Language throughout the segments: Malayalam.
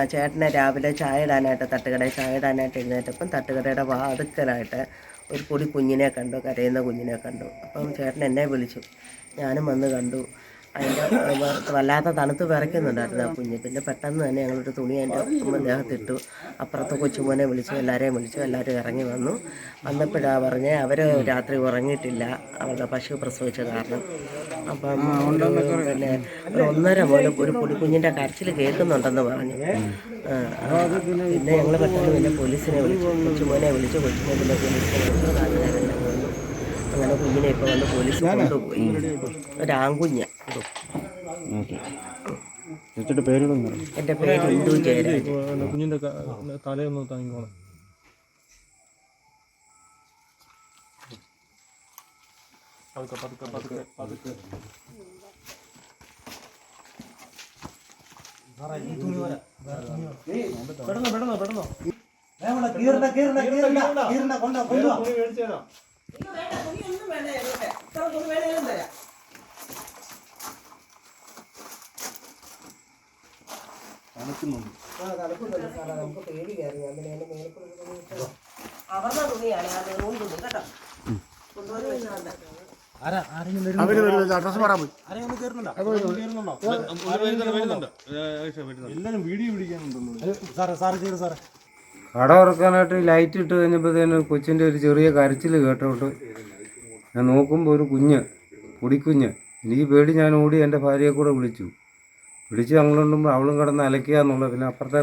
ചേട്ടനെ രാവിലെ ചായ ഇടാനായിട്ട് തട്ടുകടയിൽ ചായ ഇടാനായിട്ട് എഴുന്നേറ്റപ്പം തട്ടുകടയുടെ വാതുക്കലായിട്ട് ഒരു പൊടി കുഞ്ഞിനെ കണ്ടു, കരയുന്ന കുഞ്ഞിനെ കണ്ടു. അപ്പം ചേട്ടൻ എന്നെ വിളിച്ചു, ഞാനും വന്ന് കണ്ടു. അതിൻ്റെ വല്ലാത്ത തണുത്ത് വിറയ്ക്കുന്നുണ്ടായിരുന്നു ആ കുഞ്ഞ്. പിന്നെ പെട്ടെന്ന് തന്നെ ഞങ്ങളൊരു തുണി അതിൻ്റെ ദേഹത്തിട്ടു. അപ്പുറത്ത് കൊച്ചുമോനെ വിളിച്ചു, എല്ലാവരെയും വിളിച്ചു. എല്ലാവരും ഇറങ്ങി വന്നു. വന്നപ്പോഴാണ് പറഞ്ഞ് അവർ രാത്രി ഉറങ്ങിയിട്ടില്ല, അവരുടെ പശു പ്രസവിച്ച കാരണം. അപ്പം പിന്നെ ഒരു 1:30 മുതൽ ഒരു പൊടിക്കുഞ്ഞിൻ്റെ കരച്ചിൽ കേൾക്കുന്നുണ്ടെന്ന് പറഞ്ഞു. പിന്നെ ഞങ്ങൾ പെട്ടെന്ന് പിന്നെ പോലീസിനെ വിളിച്ചു, കൊച്ചുമോനെ വിളിച്ചു. കൊച്ചുമോൻ പിന്നെ പോലീസിനെ വിളിച്ചു. നാട്ടുകാരെല്ലാം വന്നു. അങ്ങനെ കുഞ്ഞിനെ ഇപ്പോൾ വന്ന് പോലീസ് കൊണ്ടുപോയി. ഒരാൺകുഞ്ഞ്. എൻ്റെ പേര് ഇന്ദു ജയരാജ്. കുഞ്ഞിൻ്റെ തലയൊന്ന് താങ്ങിക്കോണം. നമുക്ക് പേടി കയറി. അവരുടെ തുണിയാണ് ഞാൻ തുണി കേട്ടോ കട തുറക്കാനായിട്ട് ലൈറ്റ് ഇട്ട് കഴിഞ്ഞപ്പോഴത്തേനും കൊച്ചിൻ്റെ ഒരു ചെറിയ കരച്ചിൽ കേട്ടോട്ട് ഞാൻ നോക്കുമ്പോൾ ഒരു കുഞ്ഞ്, പൊടിക്കുഞ്ഞ്. എനിക്ക് പേടി, ഞാൻ ഓടി എൻ്റെ ഭാര്യയെ കൂടെ വിളിച്ചു അങ്ങോട്ടുമ്പോൾ അവളും കിടന്ന് അലക്കുക എന്നുള്ളത്. പിന്നെ അപ്പുറത്തെ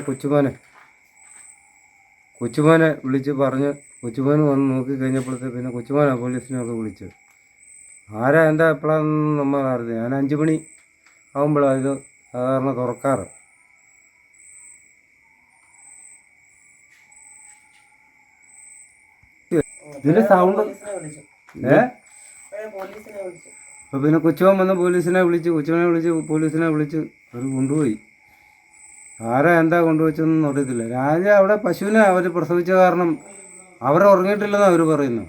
കൊച്ചുമോനെ വിളിച്ച് പറഞ്ഞ് കൊച്ചുമോന് വന്ന് നോക്കി കഴിഞ്ഞപ്പോഴത്തെ പിന്നെ കൊച്ചുമോനാണ് പോലീസിനെയൊക്കെ വിളിച്ചത്. ആരാ എന്താ എപ്പോഴാണെന്ന് നമ്മൾ അറിഞ്ഞത്. ഞാൻ 5 മണി ആകുമ്പോഴാണ് ഇത് സാധാരണ തുറക്കാറ്. ഇതിൻ്റെ സൗണ്ട് അപ്പോൾ പിന്നെ കൊച്ചുമോൻ വന്ന് പോലീസിനെ വിളിച്ച് അവർ കൊണ്ടുപോയി. ആരാ എന്താ കൊണ്ടുവച്ചെന്നൊന്നും അറിയത്തില്ല. രാജ അവിടെ പശുവിനെ അവർ പ്രസവിച്ച കാരണം അവരെ ഉറങ്ങിയിട്ടില്ലെന്നാണ് അവർ പറയുന്നത്.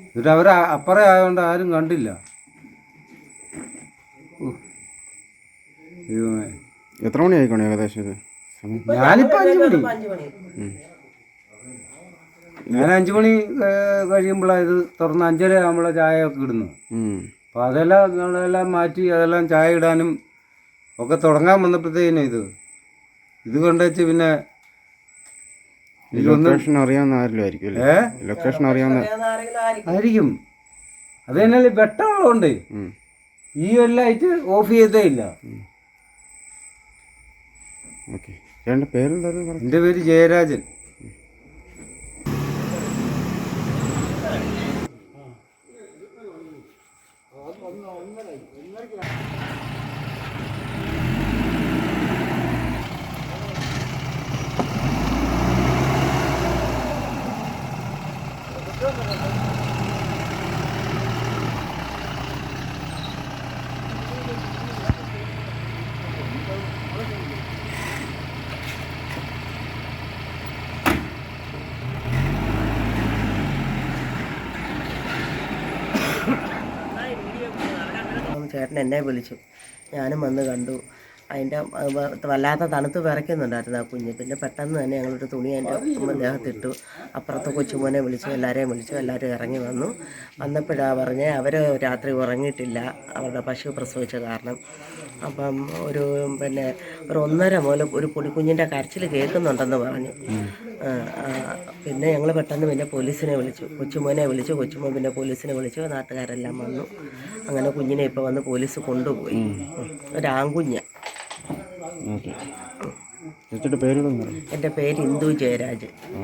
എന്നിട്ട് അവർ അപ്പുറം ആയതുകൊണ്ട് ആരും കണ്ടില്ല. എത്ര മണി ആയിക്കോണേ ഏകദേശം ഇത്? ഞാനിപ്പോൾ 5 മണി. ഞാൻ 5 മണി കഴിയുമ്പോഴാണ് ഇത് തുറന്ന് 5:30 ആകുമ്പോഴാണ് ചായയൊക്കെ ഇടുന്നത്. അപ്പോൾ അതെല്ലാം മാറ്റി അതെല്ലാം ചായ ഇടാനും ഒക്കെ തുടങ്ങാൻ വന്നപ്പോഴത്തേനും ഇത് കൊണ്ടുവച്ച് പിന്നെ ലൊക്കേഷൻ അറിയാവുന്ന ആരെങ്കിലും ആയിരിക്കും. ലൊക്കേഷൻ അറിയാവുന്ന ആയിരിക്കും. അത് തന്നെ വെട്ടമുള്ളതുകൊണ്ട് ഈ ഒരു ലൈറ്റ് ഓഫ് ചെയ്തേ ഇല്ല. ഓക്കെ, ചേട്ടൻ്റെ പേരെന്താ? എൻ്റെ പേര് ജയരാജൻ. ചേട്ടൻ എന്നെ വിളിച്ചു, ഞാനും വന്ന് കണ്ടു. അതിൻ്റെ വല്ലാത്ത തണുത്ത് വിറയ്ക്കുന്നുണ്ടായിരുന്നു ആ കുഞ്ഞ്. പിന്നെ പെട്ടെന്ന് തന്നെ ഞങ്ങളൊരു തുണി അതിൻ്റെ ദേഹത്തിട്ടു. അപ്പുറത്ത് കൊച്ചുമോനെ വിളിച്ചു, എല്ലാവരെയും വിളിച്ചു. എല്ലാവരും ഇറങ്ങി വന്നു. വന്നപ്പോഴാണ് പറഞ്ഞ് അവർ രാത്രി ഉറങ്ങിയിട്ടില്ല, അവരുടെ പശു പ്രസവിച്ച കാരണം. അപ്പം ഒരു 1:30 മുതൽ ഒരു പൊടിക്കുഞ്ഞിൻ്റെ കരച്ചിൽ കേൾക്കുന്നുണ്ടെന്ന് പറഞ്ഞു. പിന്നെ ഞങ്ങൾ പെട്ടെന്ന് പിന്നെ പോലീസിനെ വിളിച്ചു, കൊച്ചുമോനെ വിളിച്ചു. കൊച്ചുമോൻ പിന്നെ പോലീസിനെ വിളിച്ചു. നാട്ടുകാരെല്ലാം വന്നു. അങ്ങനെ കുഞ്ഞിനെ ഇപ്പോൾ വന്ന് പോലീസ് കൊണ്ടുപോയി. ഒരാൺകുഞ്ഞ്. എൻ്റെ പേര് ഇന്ദു ജയരാജ്.